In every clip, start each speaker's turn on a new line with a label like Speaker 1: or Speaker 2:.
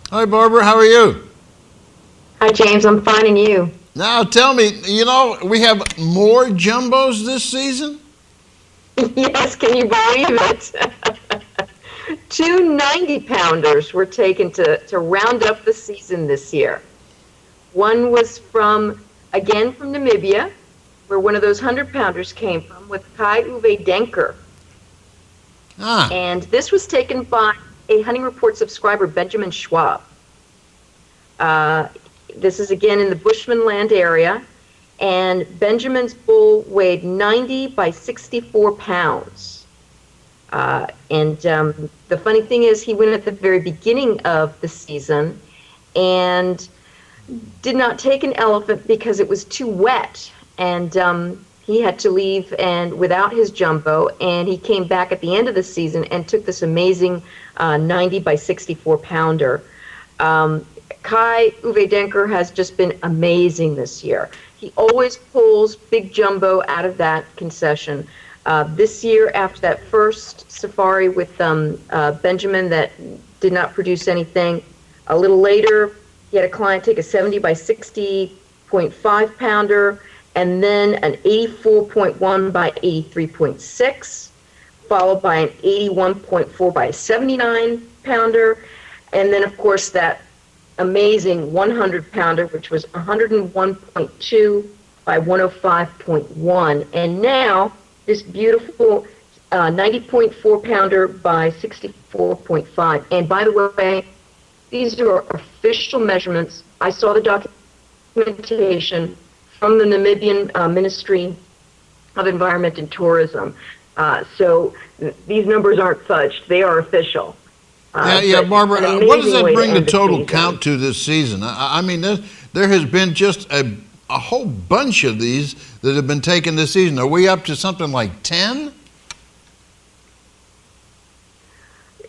Speaker 1: Hi, Barbara. How are you?
Speaker 2: Hi, James. I'm fine, and you?
Speaker 1: Now, tell me, we have more jumbos this season?
Speaker 2: Yes, can you believe it? Two 90-pounders were taken to round up the season this year. One was again from Namibia, where one of those 100-pounders came from, with Kai Uwe Denker.
Speaker 1: Ah,
Speaker 2: And this was taken by a Hunting Report subscriber, Benjamin Schwab. This is again in the Bushmanland area, and Benjamin's bull weighed 90 by 64 pounds. The funny thing is, he went at the very beginning of the season and did not take an elephant because it was too wet, and he had to leave and without his jumbo, and he came back at the end of the season and took this amazing 90 by 64 pounder. Kai Uwe Denker has just been amazing this year. He always pulls big jumbo out of that concession. This year, after that first safari with Benjamin that did not produce anything, a little later, he had a client take a 70 by 60.5 pounder, and then an 84.1 by 83.6, followed by an 81.4 by 79 pounder, and then, of course, that amazing 100-pounder, which was 101.2 by 105.1. And now, this beautiful 90.4-pounder by 64.5. And by the way, these are official measurements. I saw the documentation from the Namibian Ministry of Environment and Tourism. So these numbers aren't fudged. They are official.
Speaker 1: Barbara, what does that bring the total count to this season? I mean, there has been just a whole bunch of these that have been taken this season. Are we up to something like 10?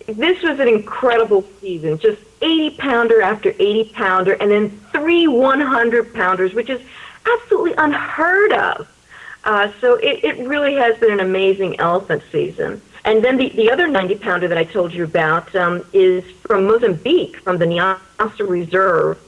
Speaker 2: This was an incredible season, just 80-pounder after 80-pounder, and then 3 100-pounders, which is absolutely unheard of. So it really has been an amazing elephant season. And then the other 90-pounder that I told you about is from Mozambique, from the Niassa Reserve.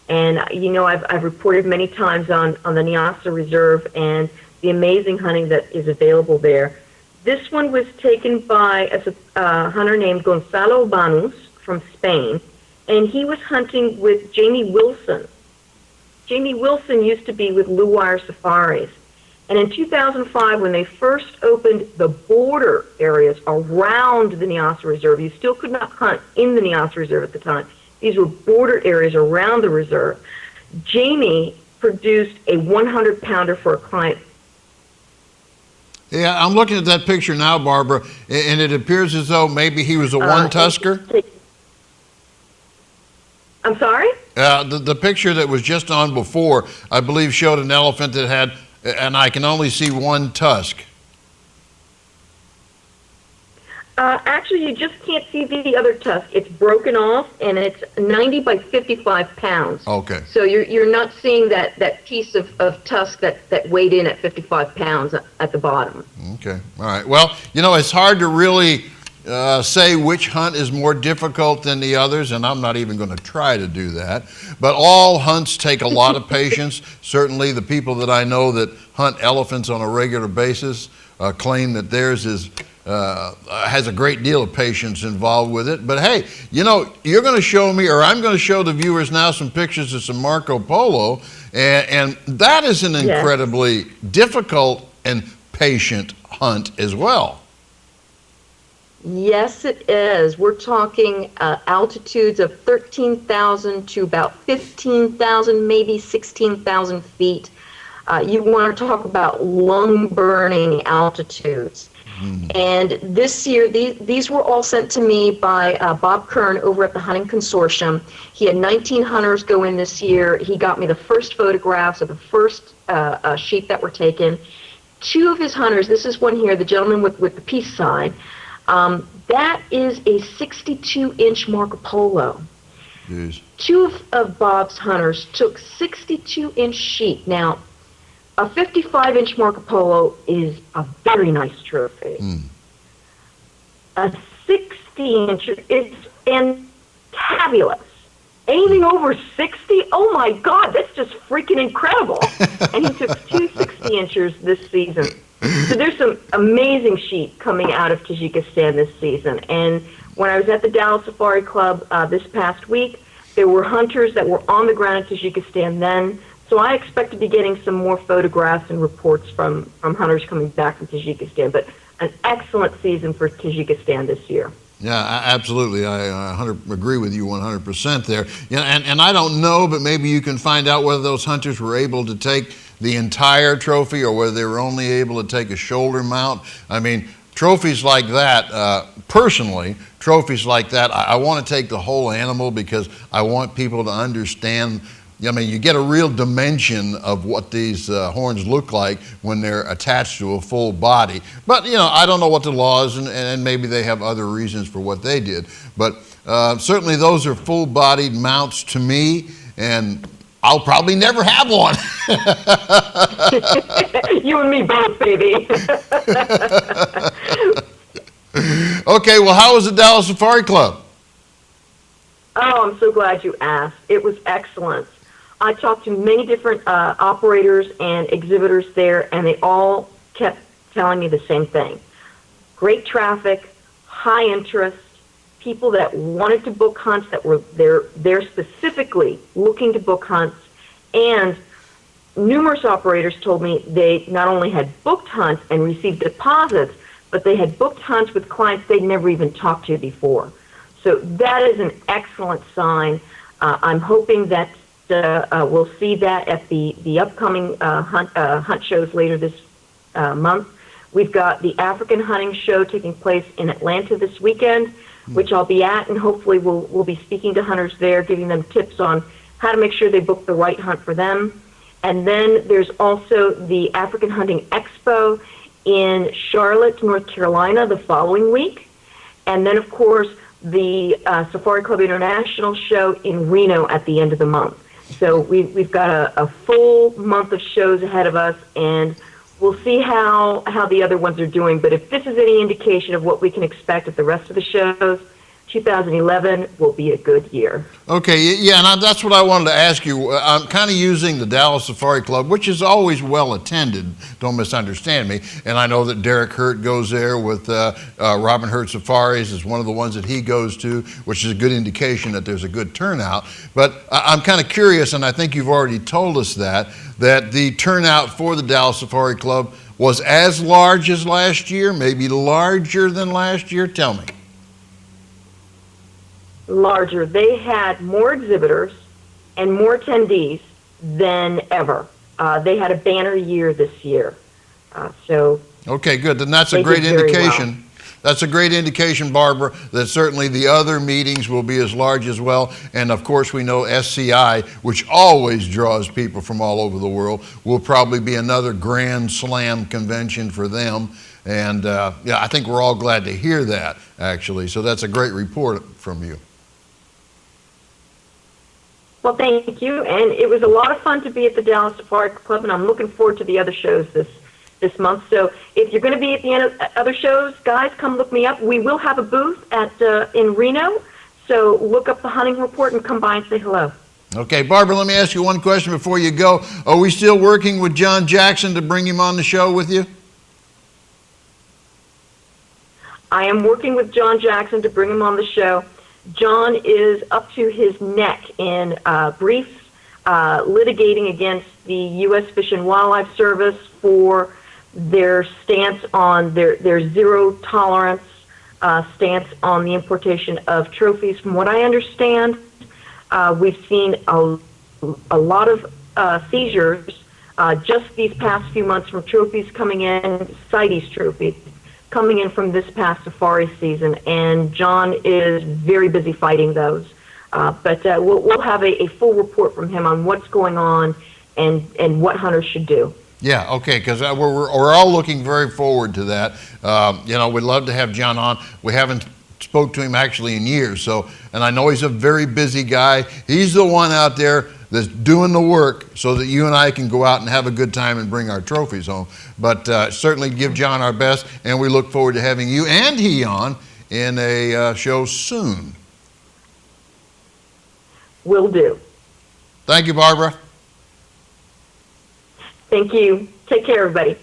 Speaker 2: And, I've reported many times on the Niassa Reserve and the amazing hunting that is available there. This one was taken by a hunter named Gonzalo Banus from Spain, and he was hunting with Jamie Wilson. Jamie Wilson used to be with Blue Wire Safaris. And in 2005, when they first opened the border areas around the Niassa Reserve, you still could not hunt in the Niassa Reserve at the time. These were border areas around the reserve. Jamie produced a 100-pounder for a client.
Speaker 1: Yeah, I'm looking at that picture now, Barbara, and it appears as though maybe he was a one-tusker.
Speaker 2: I'm sorry?
Speaker 1: The picture that was just on before, I believe, showed an elephant that had, and I can only see one tusk.
Speaker 2: Actually, you just can't see the other tusk. It's broken off, and it's 90 by 55 pounds.
Speaker 1: Okay.
Speaker 2: So you're not seeing that piece of tusk that weighed in at 55 pounds at the bottom.
Speaker 1: Okay. All right. Well, it's hard to really say which hunt is more difficult than the others, and I'm not even going to try to do that. But all hunts take a lot of patience. Certainly the people that I know that hunt elephants on a regular basis claim that theirs has a great deal of patience involved with it. But hey, you're going to show me, or I'm going to show the viewers now, some pictures of some Marco Polo, and that is an incredibly difficult and patient hunt as well.
Speaker 2: Yes, it is. We're talking altitudes of 13,000 to about 15,000, maybe 16,000 feet. You want to talk about lung-burning altitudes. And this year, these were all sent to me by Bob Kern over at the Hunting Consortium. He had 19 hunters go in this year. He got me the first photographs of the first sheep that were taken. Two of his hunters, this is one here, the gentleman with the peace sign, that is a 62-inch Marco Polo.
Speaker 1: Jeez.
Speaker 2: Two of Bob's hunters took 62-inch sheep. Now, a 55-inch Marco Polo is a very nice trophy. A 60-inch is fantabulous. anything over 60? Oh my God, that's just freaking incredible. And he took 2 60-inchers this season. So there's some amazing sheep coming out of Tajikistan this season. And when I was at the Towle Safari Club this past week, there were hunters that were on the ground in Tajikistan then. So I expect to be getting some more photographs and reports from hunters coming back from Tajikistan. But an excellent season for Tajikistan this year.
Speaker 1: Yeah, absolutely. I agree with you 100% there. Yeah, and I don't know, but maybe you can find out whether those hunters were able to take the entire trophy or whether they were only able to take a shoulder mount. I mean, trophies like that, personally, trophies like that, I want to take the whole animal because I want people to understand. I mean, you get a real dimension of what these horns look like when they're attached to a full body. But, you know, I don't know what the law is, and maybe they have other reasons for what they did. But certainly those are full-bodied mounts to me, and I'll probably never have one.
Speaker 2: You and me both, baby.
Speaker 1: Okay, well, how was the Towle Safari Club?
Speaker 2: Oh, I'm so glad you asked. It was excellent. I talked to many different operators and exhibitors there, and they all kept telling me the same thing. Great traffic, high interest, people that wanted to book hunts, that were there specifically looking to book hunts, and numerous operators told me they not only had booked hunts and received deposits, but they had booked hunts with clients they'd never even talked to before. So that is an excellent sign. I'm hoping that we'll see that at the upcoming hunt shows later this month. We've got the African hunting show taking place in Atlanta this weekend, which I'll be at, and hopefully we'll be speaking to hunters there, giving them tips on how to make sure they book the right hunt for them. And then there's also the African Hunting Expo in Charlotte, North Carolina, the following week. And then, of course, the Safari Club International show in Reno at the end of the month. So we've got a full month of shows ahead of us, and we'll see how the other ones are doing. But if this is any indication of what we can expect at the rest of the shows, 2011 will be a good year.
Speaker 1: Okay, yeah, and that's what I wanted to ask you. I'm kind of using the Towle Safari Club, which is always well attended, don't misunderstand me, and I know that Derek Hurt goes there with Robin Hurt Safaris is one of the ones that he goes to, which is a good indication that there's a good turnout. But I'm kind of curious, and I think you've already told us that the turnout for the Towle Safari Club was as large as last year, maybe larger than last year. Tell me.
Speaker 2: Larger. They had more exhibitors and more attendees than ever. They had a banner year this year.
Speaker 1: Okay, good. Then that's a great indication. That's a great indication, Barbara, that certainly the other meetings will be as large as well. And of course, we know SCI, which always draws people from all over the world, will probably be another grand slam convention for them. And yeah, I think we're all glad to hear that, actually. So that's a great report from you.
Speaker 2: Well, thank you. And it was a lot of fun to be at the Towle Safari Club, and I'm looking forward to the other shows this month. So if you're going to be at the other shows, guys, come look me up. We will have a booth in Reno, so look up the hunting report and come by and say hello.
Speaker 1: Okay, Barbara, let me ask you one question before you go. Are we still working with John Jackson to bring him on the show with you?
Speaker 2: I am working with John Jackson to bring him on the show. John is up to his neck in briefs, litigating against the U.S. Fish and Wildlife Service for their stance on their zero tolerance stance on the importation of trophies. From what I understand, we've seen a lot of seizures just these past few months from trophies coming in, CITES trophies, coming in from this past safari season, and John is very busy fighting those. But we'll have a full report from him on what's going on and what hunters should do.
Speaker 1: Yeah, okay, because we're all looking very forward to that. You know, we'd love to have John on. We haven't spoke to him actually in years, so, and I know he's a very busy guy. He's the one out there that's doing the work so that you and I can go out and have a good time and bring our trophies home. But certainly give John our best, and we look forward to having you and he on in a show soon.
Speaker 2: Will do.
Speaker 1: Thank you, Barbara.
Speaker 2: Thank you. Take care, everybody.